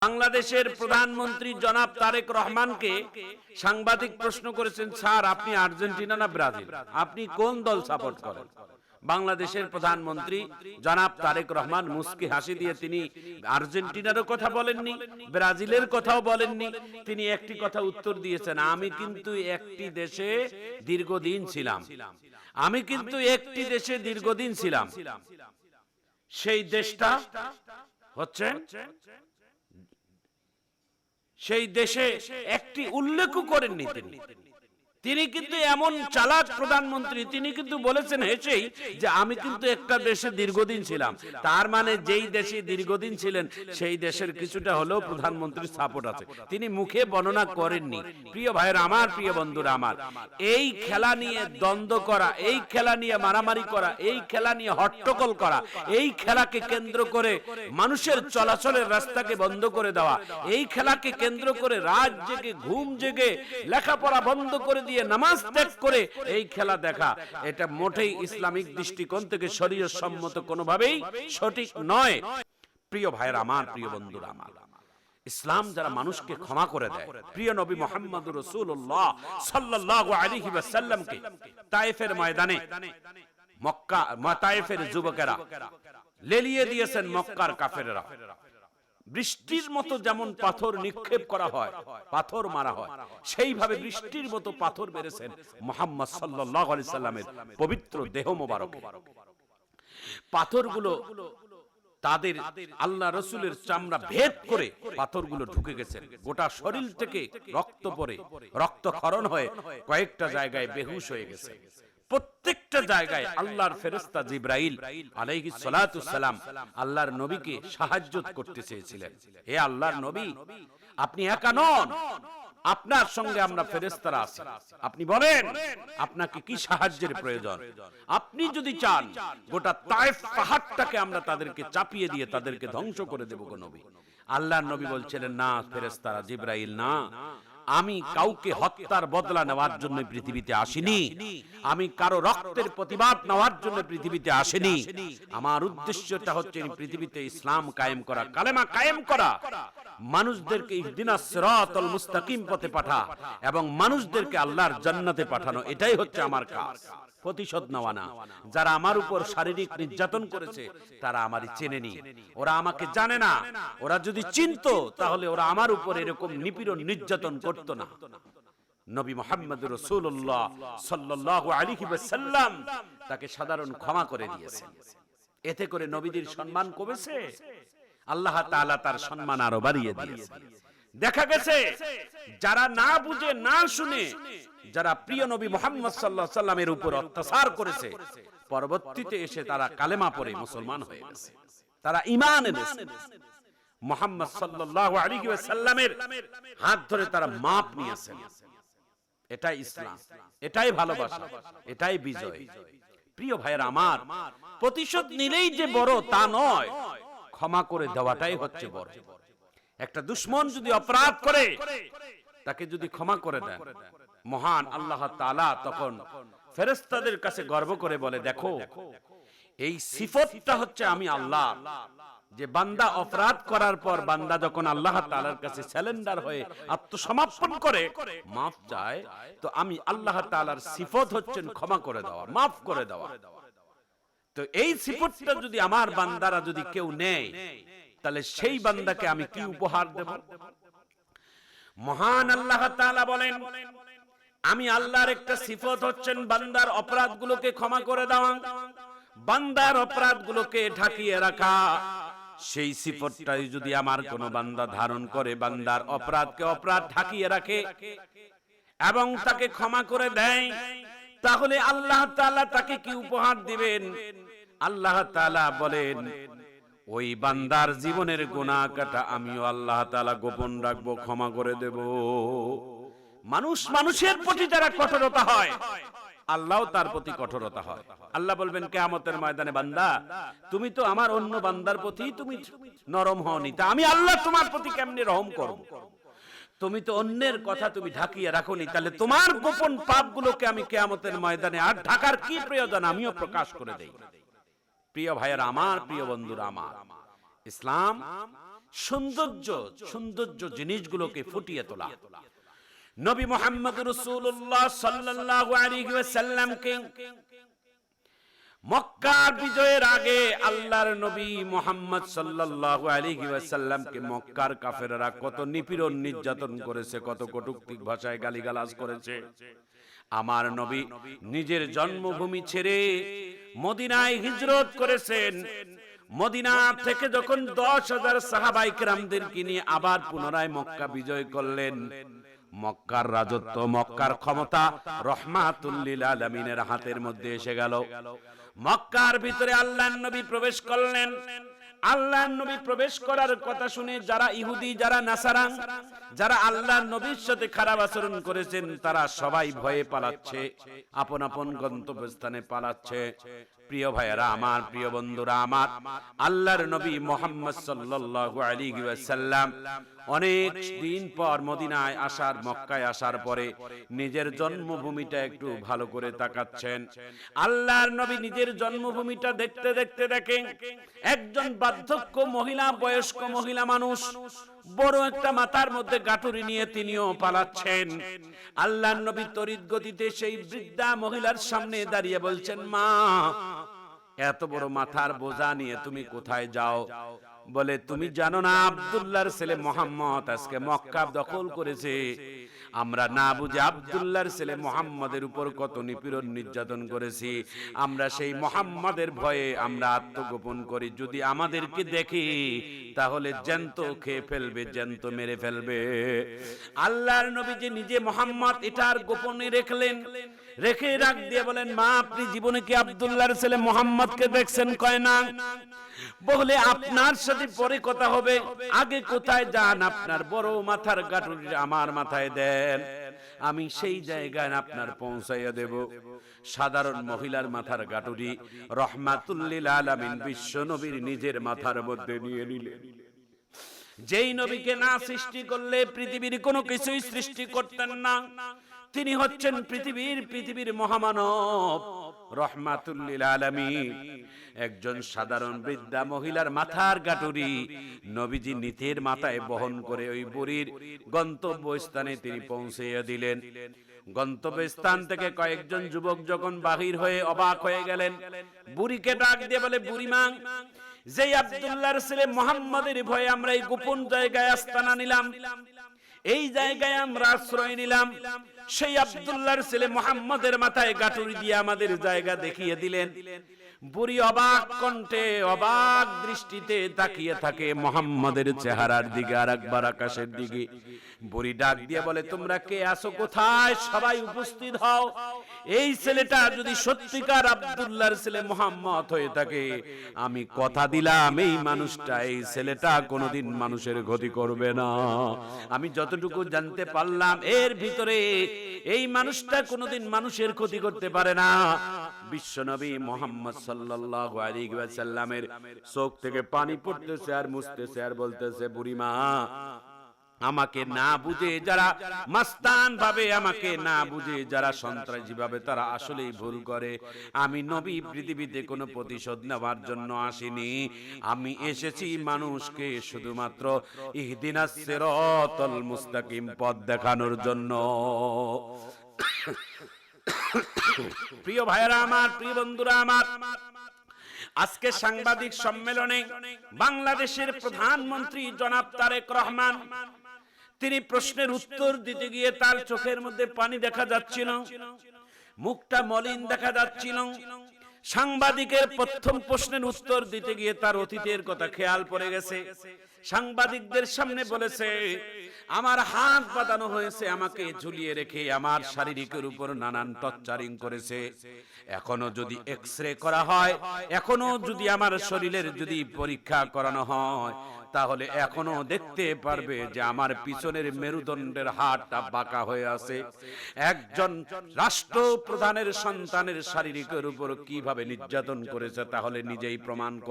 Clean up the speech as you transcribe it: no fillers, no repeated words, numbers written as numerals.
বাংলাদেশের প্রধানমন্ত্রী জনাব তারেক রহমানকে সাংবাদিক প্রশ্ন করেছেন, স্যার আপনি আর্জেন্টিনা না ব্রাজিল, আপনি কোন দল সাপোর্ট করেন? বাংলাদেশের প্রধানমন্ত্রী জনাব তারেক রহমান মুস্কি হাসি দিয়ে তিনি আর্জেন্টিনারও কথা বলেননি, ব্রাজিলের কথাও বলেননি। তিনি একটি কথা উত্তর দিয়েছেন, আমি কিন্তু একটি দেশে দীর্ঘদিন ছিলাম, আমি কিন্তু একটি দেশে দীর্ঘদিন ছিলাম। সেই দেশটা হচ্ছে, সেই দেশে একটি উল্লেখও করেননি তিনি কিন্তু এমন চালাক প্রধানমন্ত্রী, তিনি কিন্তু বলেছেন হেসেই যে আমি কিন্তু একটা দেশে দীর্ঘদিন ছিলাম। তার মানে যেই দেশে দীর্ঘদিন ছিলেন সেই দেশের কিছুটা হলেও প্রধানমন্ত্রীর সাপোর্ট আছে, তিনি মুখে বর্ণনা করেননি। প্রিয় ভাইয়েরা আমার, প্রিয় বন্ধুরা আমার, এই খেলা নিয়ে দ্বন্দ্ব করা, এই খেলা নিয়ে মারামারি করা, এই খেলা নিয়ে হট্টগোল করা, এই খেলাকে কেন্দ্র করে মানুষের চলাচলের রাস্তাকে বন্ধ করে দেওয়া, এই খেলাকে কেন্দ্র করে রাত জেগে ঘুম জেগে লেখাপড়া বন্ধ করে দিয়ে নামাজ ত্যাগ করে এই খেলা দেখা, এটা মোটেই ইসলামিক দৃষ্টিকোণ থেকে শরীয়ত সম্মত কোনোভাবেই সঠিক নয়। প্রিয় ভাইয়েরা আমার, প্রিয় বন্ধুরা আমার, ইসলাম যারা মানুষকে ক্ষমা করে দেয়, প্রিয় নবী মুহাম্মদুর রাসূলুল্লাহ সাল্লাল্লাহু আলাইহি ওয়াসাল্লামকে তায়েফের ময়দানে তায়েফের যুবকেরা লেলিয়ে দিয়েছেন মক্কার কাফেররা। বৃষ্টির মতো যেমন পাথর নিক্ষেপ করা হয়, পাথর মারা হয়, সেইভাবে বৃষ্টির মতো পাথর মেরেছেন মুহাম্মদ সাল্লাল্লাহু আলাইহি সাল্লামের পবিত্র দেহ মোবারকে। পাথরগুলো তাদের আল্লাহ রাসূলের চামড়া ভেদ করে পাথরগুলো ঢুকে গেছে, গোটা শরীর থেকে রক্ত পড়ে রক্তক্ষরণ হয়ে কয়েকটা জায়গায় বেহুশ হয়ে গেছে। প্রত্যেকটা জায়গায় আল্লাহর ফেরেশতা জিবরাইল আলাইহিস সালাতু সালাম আল্লাহর নবীকে সাহায্য করতে চেয়েছিলেন। হে আল্লাহর নবী, আপনি একা নন, আপনার সঙ্গে আমরা ফেরেশতারা আছি, আপনি বলেন আপনাকে কি সাহায্যের প্রয়োজন। আপনি যদি চান গোটা তায়েফ পাহাড়টাকে আমরা তাদেরকে চাপিয়ে দিয়ে তাদেরকে ধ্বংস করে দেব গো নবী। আল্লাহর নবী বলছিলেন, না ফেরেশতারা, জিবরাইল না, আমি কাউকে হত্যার বদলা নেওয়ার জন্য পৃথিবীতে আসিনি, আমি কারো রক্তের প্রতিবাদ নেওয়ার জন্য পৃথিবীতে আসিনি। আমার উদ্দেশ্যটা হচ্ছে পৃথিবীতে ইসলাম কায়েম করা, কালেমা কায়েম করা, মানুষদেরকে ইহদিনাস সিরাতাল মুস্তাকিম পথে পাঠা এবং মানুষদেরকে আল্লাহর জান্নাতে পাঠানো, এটাই হচ্ছে আমার কাজ। প্রতিশোধ নেওয়া না। যারা আমার উপর শারীরিক নির্যাতন করেছে তারা আমারই চেনেনি, ওরা আমাকে জানে না। ওরা যদি চিনতো তাহলে ওরা আমার উপর এরকম নিপীড়ন নির্যাতন করতো না। নবী মুহাম্মদুর রাসূলুল্লাহ সাল্লাল্লাহু আলাইহি ওয়াসাল্লাম তাকে সাধারণ ক্ষমা করে দিয়েছেন। এতে করে নবীদের সম্মান কমেছে? আল্লাহ তাআলা তার সম্মান আরো বাড়িয়ে দিয়েছেন। দেখা গেছে যারা না বুঝে না শুনে যারা প্রিয় নবী মুহাম্মদ সাল্লাল্লাহু আলাইহি ওয়াসাল্লামের উপর অত্যাচার করেছে, পরবর্তীতে এসে তারা কালেমা পড়ে মুসলমান হয়ে গেছে, তারা ঈমান এনেছে। মুহাম্মদ সাল্লাল্লাহু আলাইহি ওয়াসাল্লামের হাত ধরে তারা মাপ নিয়েছেন। এটাই ইসলাম, এটাই ভালোবাসা, এটাই বিজয়। প্রিয় ভাইয়েরা আমার, প্রতিশোধ নিলেই যে বড় তা নয়, ক্ষমা করে দেওয়াটাই হচ্ছে বড়। একটা দুশমন যদি অপরাধ করে তাকে যদি ক্ষমা করে দেন, মহান আল্লাহ তাআলা তখন ফেরেশতাদের কাছে গর্ব করে বলে, দেখো এই সিফতটা হচ্ছে আমি আল্লাহ, যে বান্দা অপরাধ করার পর বান্দা যখন আল্লাহ তাআলার কাছে স্যালেন্ডার হয়ে আত্মসমর্পণ করে মাফ চায়, তো আমি আল্লাহ তাআলার সিফত হচ্ছেন ক্ষমা করে দেওয়া, মাফ করে দেওয়া। তো এই সিফতটা যদি আমার বান্দারা যদি কেউ নেয় তাহলে সেই বান্দাকে আমি কি উপহার দেব? মহান আল্লাহ তাআলা বলেন, আমি আল্লাহর একটা সিফত হচ্ছেন বান্দার অপরাধগুলোকে ক্ষমা করে দেওয়া, বান্দার অপরাধগুলোকে ঢাকিয়ে রাখা। সেই সিফতটাই যদি আমার কোন বান্দা ধারণ করে, বান্দার অপরাধকে অপরাধ ঢাকিয়ে রাখে এবং তাকে ক্ষমা করে দেয়, তাহলে আল্লাহ তাআলা তাকে কি উপহার দিবেন? আল্লাহ তাআলা বলেন, ওই বান্দার জীবনের গুনাহ কাটা আমিও আল্লাহ তাআলা গোপন রাখবো, ক্ষমা করে দেব। মানুষ মানুষের প্রতি যারা কঠোরতা হয়, আল্লাহও তার প্রতি কঠোরতা হয়। আল্লাহ বলবেন কিয়ামতের ময়দানে, বান্দা তুমি তো আমার অন্য বান্দার প্রতি তুমি নরম হওনি, তা আমি আল্লাহ তোমার প্রতি কেমনে রহম করব? তুমি তো অন্যের কথা তুমি ঢাকিয়ে রাখোনি, তাহলে তোমার গোপন পাপগুলোকে আমি কিয়ামতের ময়দানে আর ঢাকার কি প্রয়োজন, আমিও প্রকাশ করে দেই। প্রিয় ভাইয়েরা আমার, প্রিয় বন্ধুরা আমার, ইসলাম সৌন্দর্য জিনিসগুলোকে ফুটিয়ে তোলা। নবী মুহাম্মদ রাসূলুল্লাহ সাল্লাল্লাহু আলাইহি ওয়াসাল্লামকে মক্কার বিজয়ের আগে আল্লাহর নবী মুহাম্মদ সাল্লাল্লাহু আলাইহি ওয়াসাল্লামকে মক্কার কাফেররা কত নিপীড়ন নির্যাতন করেছে, কত কটূক্তি ভাষায় গালিগালাজ করেছে। আমার নবী নিজের জন্মভূমি ছেড়ে মদিনায় হিজরত করেছেন। মদিনা থেকে যখন 10,000 সাহাবায়ে কেরামদেরকে নিয়ে আবার পুনরায় মক্কা বিজয় করলেন, মক্কার রাজত্ব, মক্কার ক্ষমতা রহমাতুল লিল আলামিনের হাতের মধ্যে এসে গেল। মক্কার ভিতরে আল্লাহর নবী প্রবেশ করলেন। আল্লাহর নবী প্রবেশ করার কথা শুনে যারা ইহুদি, যারা নাসারা, যারা আল্লাহর নবীর সাথে খারাপ আচরণ করেছেন, তারা সবাই ভয়ে পালাচ্ছে, আপন আপন গন্তব্যস্থানে পালাচ্ছে। প্রিয় ভাইয়েরা আমার, প্রিয় বন্ধুরা আমার, আল্লাহর নবী মুহাম্মদ সাল্লাল্লাহু আলাইহি ওয়াসাল্লাম অনেক দিন পর মদিনায় আসার, মক্কায় আসার পরে নিজের জন্মভূমিটা একটু ভালো করে তাকাচ্ছেন। আল্লাহর নবী নিজের জন্মভূমিটা দেখতে দেখতে দেখেন একজন বার্ধক্য মহিলা, বয়স্ক মহিলা মানুষ বড় একটা মাথার মধ্যে গাঁটুরি নিয়ে তিনিও পালাচ্ছেন। আল্লাহর নবী তড়িৎ গতিতে সেই বৃদ্ধা মহিলার সামনে দাঁড়িয়ে বলছেন, মা, এত বড় মাথার বোঝা নিয়ে তুমি কোথায় যাও? বলে, তুমি জানো না আব্দুল্লাহর ছেলে মুহাম্মদ আজকে মক্কা দখল করেছে। আমরা না বুঝে আব্দুল্লাহর ছেলে মুহাম্মাদের উপর কত নিপীড়ন নির্যাতন করেছি। আমরা সেই মুহাম্মাদের ভয়ে আমরা আত্মগোপন করি। যদি আমাদেরকে দেখে তাহলে জ্যান্ত খেয়ে ফেলবে, জ্যান্ত মেরে ফেলবে। আল্লাহর নবী যে নিজে মুহাম্মদ এটার গোপনে রাখলেন, রেখে রাখ দিয়ে বলেন, মা, আপনি জীবনে কি আব্দুল্লাহর ছেলে মুহাম্মদকে দেখছেন? কয় না। বলে, আপনার সাথে পরে কথা হবে, আগে কোথায় যান? আপনার বড় মাথার গাঁটুরি আমার মাথায় দেন, আমি সেই জায়গায় আপনার পৌঁছাইয়া দেব। সাধারণ মহিলার মাথার গাঁটুরি রহমাতুল লিল আলামিন বিশ্ব নবীর নিজের মাথার মধ্যে নিয়ে নিলেন। যেই নবীকে না সৃষ্টি করলে পৃথিবীর কোনো কিছুই সৃষ্টি করতেন না, তিনি হচ্ছেন পৃথিবীর মহামানব রহমাতুল লিল আলামিন। একজন সাধারণ বৃদ্ধা মহিলার মাথার গাঁটুরি নবীজি নিতের মাথায় বহন করে ওই বুড়ির গন্তব্যস্থানে তিনি পৌঁছাইয়া দিলেন। গন্তব্যস্থান থেকে কয়েকজন যুবক যখন বাহির হয়ে অবাক হয়ে গেলেন, বুড়িকে ডাক দিয়ে বলে, বুড়িমা, যে আব্দুল্লাহর ছেলে মুহাম্মাদের ভয়ে আমরা এই গোপন জায়গায় আস্তানা নিলাম, এই জায়গায় আমরা আশ্রয় নিলাম, সেই আব্দুল্লাহর ছেলে মুহাম্মাদের মাথায় গাঁটুরি দিয়ে আমাদের জায়গা দেখিয়ে দিলেন। বুড়ি অবাক কণ্ঠে, অবাক দৃষ্টিতে তাকিয়ে থাকে মুহাম্মাদের চেহারার দিকে, আর একবার আকাশের দিকে। বুড়ি ডাক দিয়ে বলে, তোমরা কে আছো? কোথায়? সবাই উপস্থিত হও। এই ছেলেটা যদি সত্যিকার আব্দুল্লাহর ছেলে মুহাম্মদ হয়ে থাকে, আমি কথা দিলাম এই মানুষটা, এই ছেলেটা কোনোদিন মানুষের ক্ষতি করবে না। আমি যতটুকু জানতে পারলাম এর ভিতরে এই মানুষটা কোনোদিন মানুষের ক্ষতি করতে পারে না। বিশ্বনবী মুহাম্মদ সাল্লাল্লাহু আলাইহি ওয়াসাল্লামের চোখ থেকে পানি পড়তেছে আর মুছতেছে আর বলতেছে, বুড়িমা, আমাকে না বুঝে যারা মাস্তান ভাবে, আমাকে না বুঝে যারা সন্ত্রাসী ভাবে, তারা আসলেই ভুল করে। আমি নবী পৃথিবীতে কোনো প্রতিশোধ নেওয়ার জন্য আসিনি, আমি এসেছি মানুষকে শুধুমাত্র ইহদিনাস সিরাতাল মুস্তাকিম পথ দেখানোর জন্য। প্রিয় ভাইরা আমার, প্রিয় বন্ধুরা আমার, আজকে সাংবাদিক সম্মেলনে বাংলাদেশের প্রধানমন্ত্রী জনাব তারেক রহমান, তিনি প্রশ্নের উত্তর দিতে গিয়ে তার চোখের মধ্যে পানি দেখা যাচ্ছিল, মুখটা মলিন দেখা যাচ্ছিল। সাংবাদিকের প্রথম প্রশ্নের উত্তর দিতে গিয়ে তার অতীতের কথা খেয়াল পড়ে গেছে। সাংবাদিকদের সামনে বলেছে, আমার হাত বাঁধানো হয়েছে, আমাকে ঝুলিয়ে রেখে আমার শারীরিকের উপর নানান টর্চারিং করেছে। এখনো যদি এক্সরে করা হয়, এখনো যদি আমার শরীরের যদি পরীক্ষা করানো হয়, তাহলে এখনো দেখতে পারবে যে আমার পিছনের মেরুদণ্ডের হাড়টা বাঁকা হয়ে আছে। একজন রাষ্ট্রপ্রধানের সন্তানের শারীরিকের উপর কিভাবে নির্যাতন করেছে তাহলে নিজেই প্রমাণ করে।